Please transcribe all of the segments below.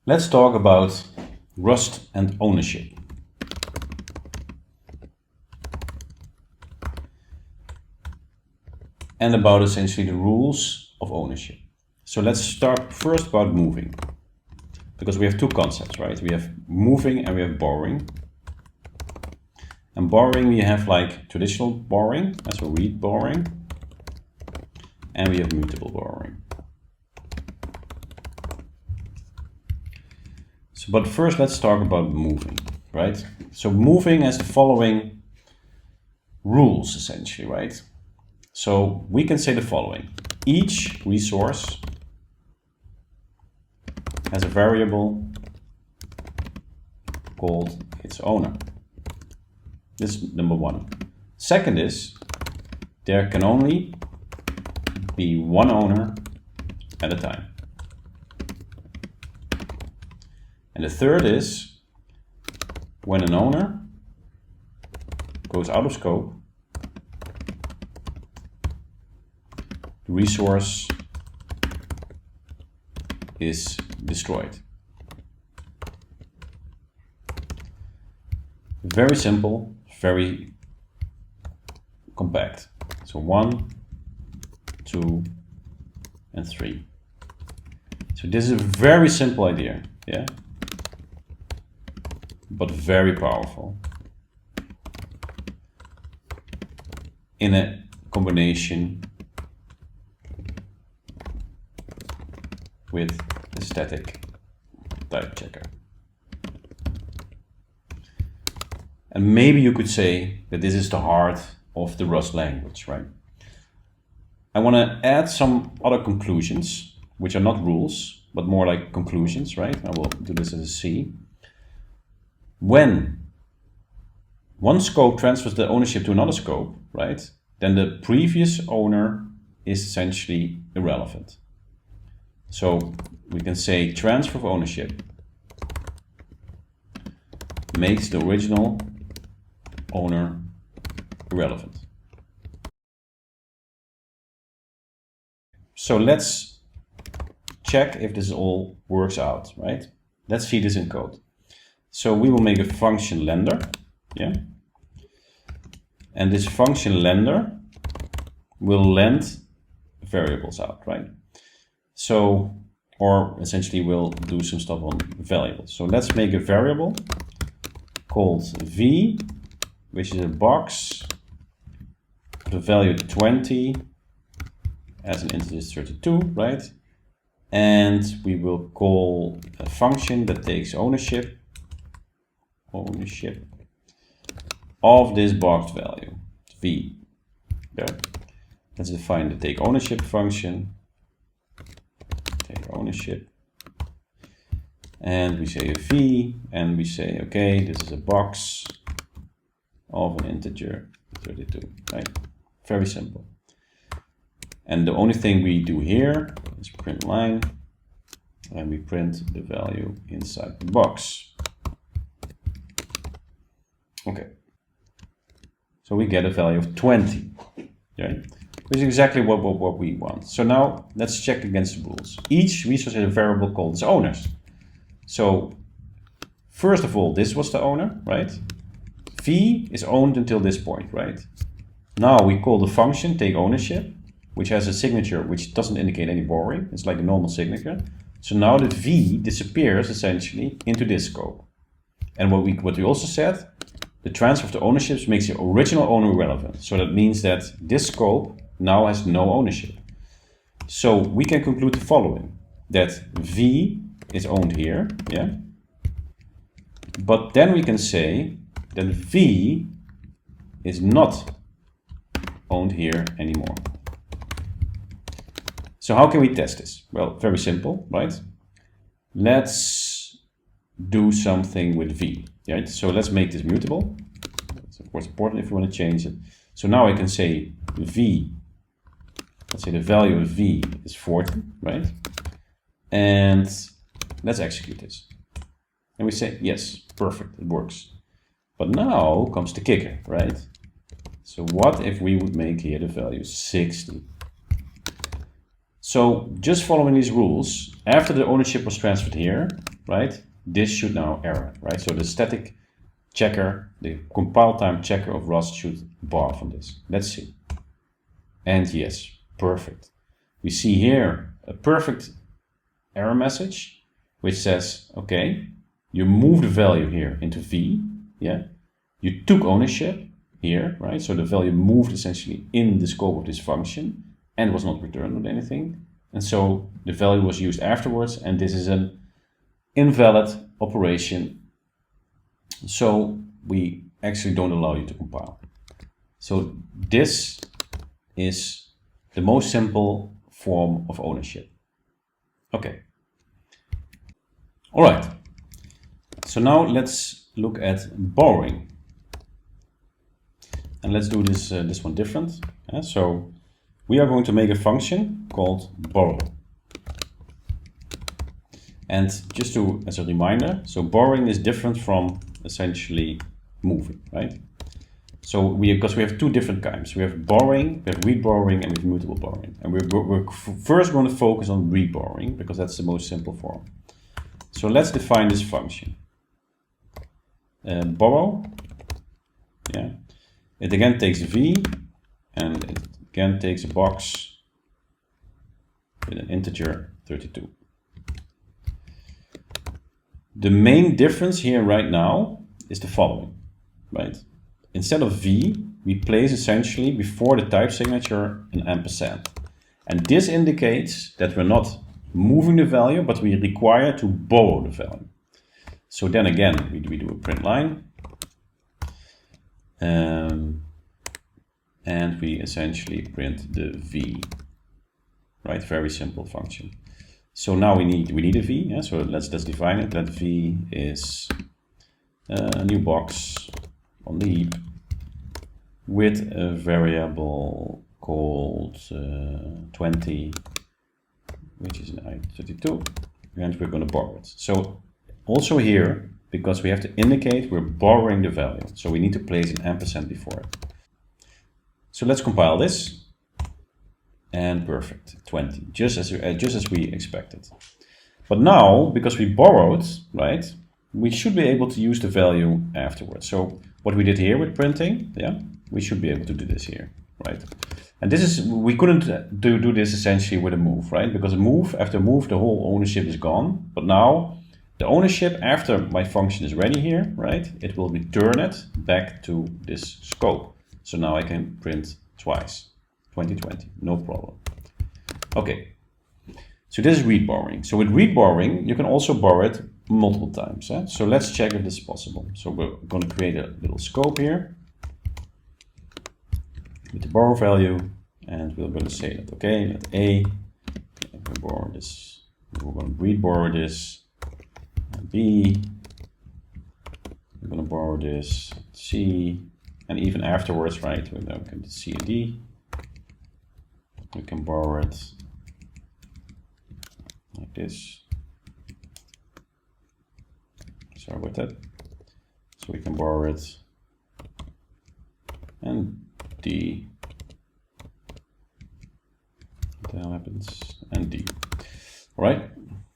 Let's talk about Rust and ownership. And about essentially the rules of ownership. So let's start first about moving. Because we have two concepts, right? We have moving and we have borrowing. And borrowing, we have like traditional borrowing, so read borrowing. And we have mutable borrowing. So, but first let's talk about moving, right? So moving has the following rules essentially, right? So we can say the following. Each resource has a variable called its owner. This is number one. Second is there can only be one owner at a time. And the third is when an owner goes out of scope, the resource is destroyed. Very simple, very compact. So 1, 2, and 3. So this is a very simple idea, yeah? But very powerful in a combination with the static type checker. And maybe you could say that this is the heart of the Rust language, right? I want to add some other conclusions, which are not rules, but more like conclusions, right? I will do this as a C. When one scope transfers the ownership to another scope, right, then the previous owner is essentially irrelevant. So we can say transfer of ownership makes the original owner irrelevant. So let's check if this all works out, right? Let's see this in code. So we will make a function lender, yeah? And this function lender will lend variables out, right? So, or essentially we'll do some stuff on variables. So let's make a variable called v, which is a box with the value 20 as an integer 32, right? And we will call a function that takes ownership of this boxed value, v. There. Let's define the take ownership function. Take ownership. And we say a v, and we say, okay, this is a box of an integer 32, right? Very simple. And the only thing we do here is print line, and we print the value inside the box. Okay. So we get a value of 20, right? Which is exactly what we want. So now let's check against the rules. Each resource has a variable called its owners. So first of all, this was the owner, right? V is owned until this point, right? Now we call the function take ownership, which has a signature which doesn't indicate any borrowing. It's like a normal signature. So now the V disappears essentially into this scope. And what we also said, the transfer of the ownerships makes the original owner irrelevant. So that means that this scope now has no ownership. So we can conclude the following, that V is owned here, yeah? But then we can say that V is not owned here anymore. So how can we test this? Well, very simple, right? Let's do something with V. Right? So let's make this mutable. It's of course important if you want to change it. So now I can say V, let's say the value of V is 40, right? And let's execute this. And we say, yes, perfect, it works. But now comes the kicker, right? So what if we would make here the value 60? So just following these rules, after the ownership was transferred here, right, this should now error, right? So the static checker, the compile time checker of Rust should bar from this. Let's see. And yes, perfect. We see here a perfect error message, which says, okay, you move the value here into V, yeah? You took ownership here, right? So the value moved essentially in the scope of this function and was not returned with anything. And so the value was used afterwards, and this is an invalid operation. So we actually don't allow you to compile. So this is the most simple form of ownership. Okay. All right. So now let's look at borrowing. And let's do this, this one different. So we are going to make a function called borrow. And just to, as a reminder, so borrowing is different from essentially moving, right? So because we have two different kinds. We have borrowing, we have read borrowing, and we have mutable borrowing. And we're first going to focus on read borrowing because that's the most simple form. So let's define this function. Borrow, yeah. It again takes v, and it again takes a box with an integer 32. The main difference here right now is the following, right? Instead of v, we place essentially before the type signature an ampersand. And this indicates that we're not moving the value, but we require to borrow the value. So then again, we do a print line. And we essentially print the v, right? Very simple function. So now we need a v, yeah? So let's define it. That v is a new box on the heap with a variable called 20, which is an i32, and we're going to borrow it. So also here, because we have to indicate we're borrowing the value, so we need to place an ampersand before it. So let's compile this, and perfect, 20, just as we expected. But now, because we borrowed, right, we should be able to use the value afterwards. So what we did here with printing, yeah, we should be able to do this here, right? And this is, we couldn't do this essentially with a move, right? Because a move, after move, the whole ownership is gone. But now, the ownership after my function is ready here, right? It will return it back to this scope. So now I can print twice, 2020, no problem. Okay, so this is read borrowing. So with read borrowing, you can also borrow it multiple times. So let's check if this is possible. So we're going to create a little scope here with the borrow value, and we're going to say that, okay, let A, we borrow this, we're going to read borrow this, and B, we're going to borrow this, C, and even afterwards, right, we now can C and D, we can borrow it like this. Sorry about that. So we can borrow it, and D, what the hell happens, and D. All right,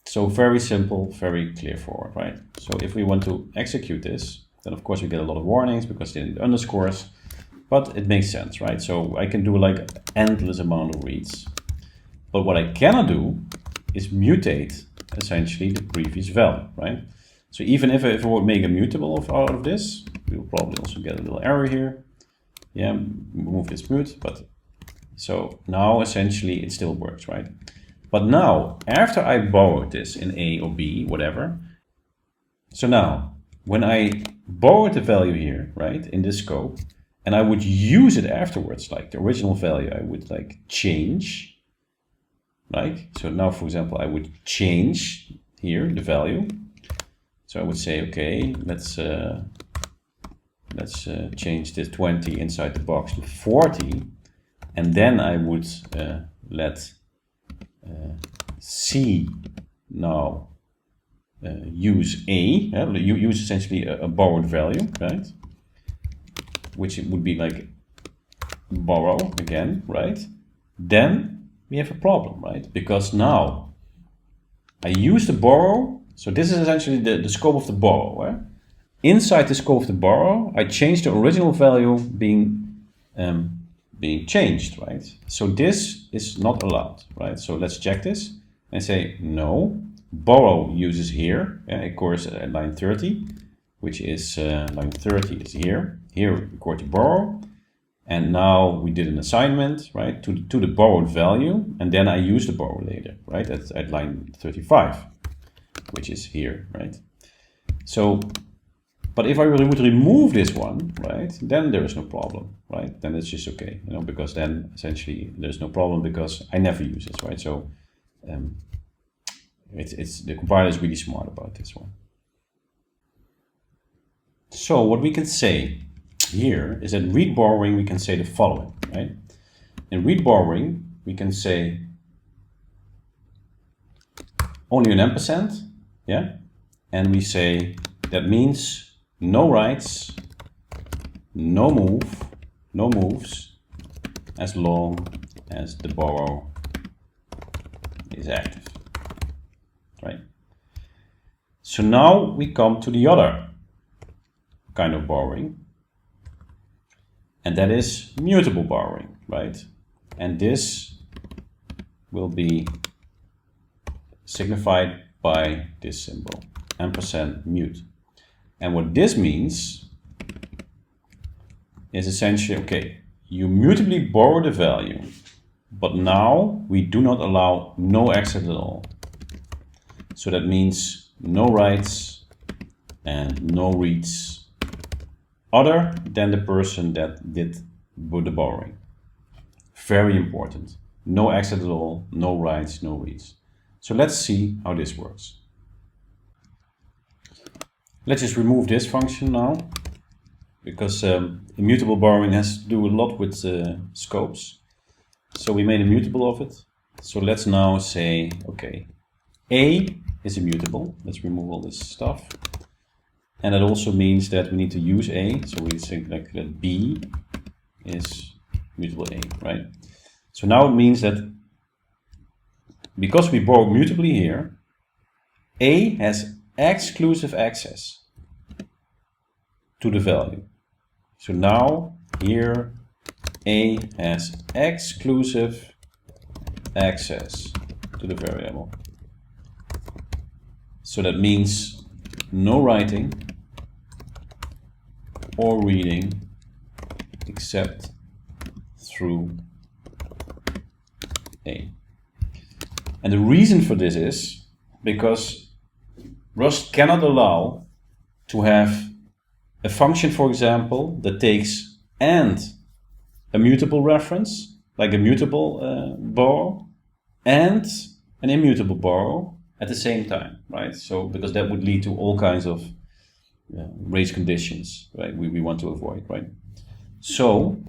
so very simple, very clear forward, right? So if we want to execute this, then of course we get a lot of warnings because they need underscores, but it makes sense, right? So I can do like endless amount of reads. But what I cannot do is mutate essentially the previous value, right? So even if I would make a mutable out of this, we'll probably also get a little error here. Yeah, move this mute, but so now essentially it still works, right? But now, after I borrowed this in A or B, whatever, so now when I borrowed the value here, right, in this scope, and I would use it afterwards, like the original value, I would like change, right? So now, for example, I would change here the value. So I would say, okay, let's change this 20 inside the box to 40, and then I would let C now use A, you use essentially a borrowed value, right? Which it would be like borrow again, right? Then we have a problem, right? Because now I use the borrow. So this is essentially the scope of the borrow. Eh? Inside the scope of the borrow, I change the original value being changed, right? So this is not allowed, right? So let's check this and say no. Borrow uses here, of course, at line 30, which is line 30 is here. Here we record the borrow, and now we did an assignment, right, to the borrowed value, and then I use the borrow later, right, at line 35, which is here, right? So, but if I really would remove this one, right, then there is no problem, right? Then it's just okay, you know, because then essentially there's no problem because I never use this, right? So it's the compiler is really smart about this one. So what we can say here is that read borrowing, we can say the following, right? In read borrowing, we can say only an ampersand, yeah? And we say that means no writes, no moves, as long as the borrow is active, right? So now we come to the other kind of borrowing, and that is mutable borrowing, right? And this will be signified by this symbol, ampersand mute. And what this means is essentially, okay, you mutably borrow the value, but now we do not allow no exit at all. So that means no writes and no reads other than the person that did the borrowing. Very important. No exit at all, no writes, no reads. So let's see how this works. Let's just remove this function now, because immutable borrowing has to do a lot with scopes. So we made a mutable of it. So let's now say, okay, A is immutable. Let's remove all this stuff. And that also means that we need to use A. So we think like that B is mutable A, right? So now it means that because we borrow mutably here, A has exclusive access to the value. So now here A has exclusive access to the variable. So that means no writing or reading except through A. And the reason for this is because Rust cannot allow to have a function, for example, that takes and a mutable reference, like a mutable borrow, and an immutable borrow at the same time, right? So because that would lead to all kinds of race conditions, right? We want to avoid, right? So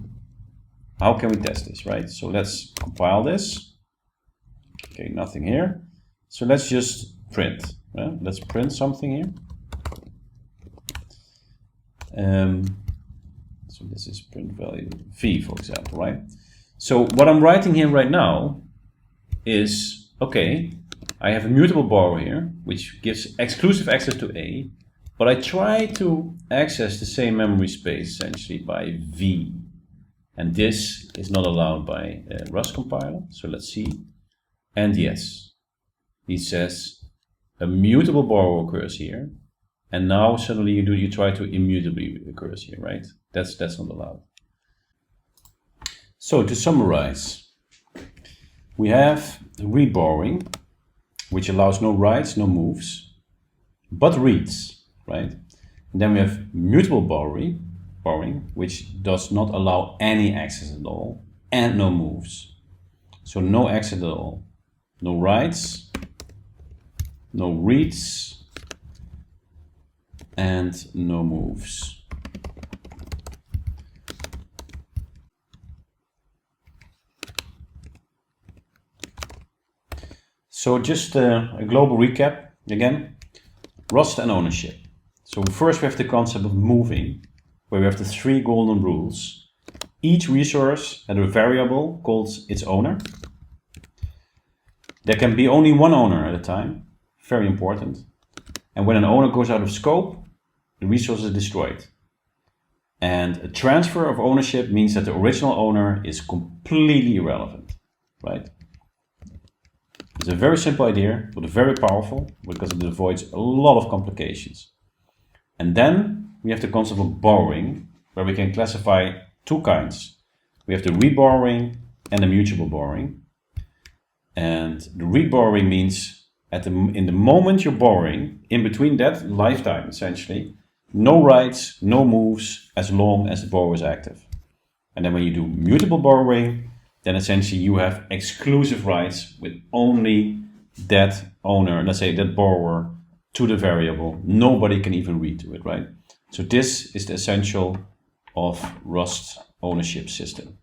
how can we test this, right? So let's compile this. Okay, nothing here. So let's just print. Let's print something here. So this is print value v, for example, right? So what I'm writing here right now is, okay, I have a mutable borrow here, which gives exclusive access to A, but I try to access the same memory space essentially by v. And this is not allowed by Rust compiler. So let's see. And yes, he says a mutable borrow occurs here, and now suddenly you try to immutably occurs here, right? That's not allowed. So to summarize, we have read borrowing, which allows no writes, no moves, but reads, right? And then we have mutable borrowing, which does not allow any access at all and no moves. So no exit at all. No writes, no reads, and no moves. So just a global recap again. Rust and ownership. So first we have the concept of moving, where we have the 3 golden rules. Each resource had a variable called its owner. There can be only one owner at a time, very important. And when an owner goes out of scope, the resource is destroyed. And a transfer of ownership means that the original owner is completely irrelevant, right? It's a very simple idea, but very powerful because it avoids a lot of complications. And then we have the concept of borrowing, where we can classify two kinds. We have the reborrowing and the mutable borrowing. And the reborrowing means in the moment you're borrowing, in between that lifetime essentially, no rights, no moves, as long as the borrower is active. And then when you do mutable borrowing, then essentially you have exclusive rights with only that owner, let's say that borrower, to the variable. Nobody can even read to it, right? So this is the essential of Rust ownership system.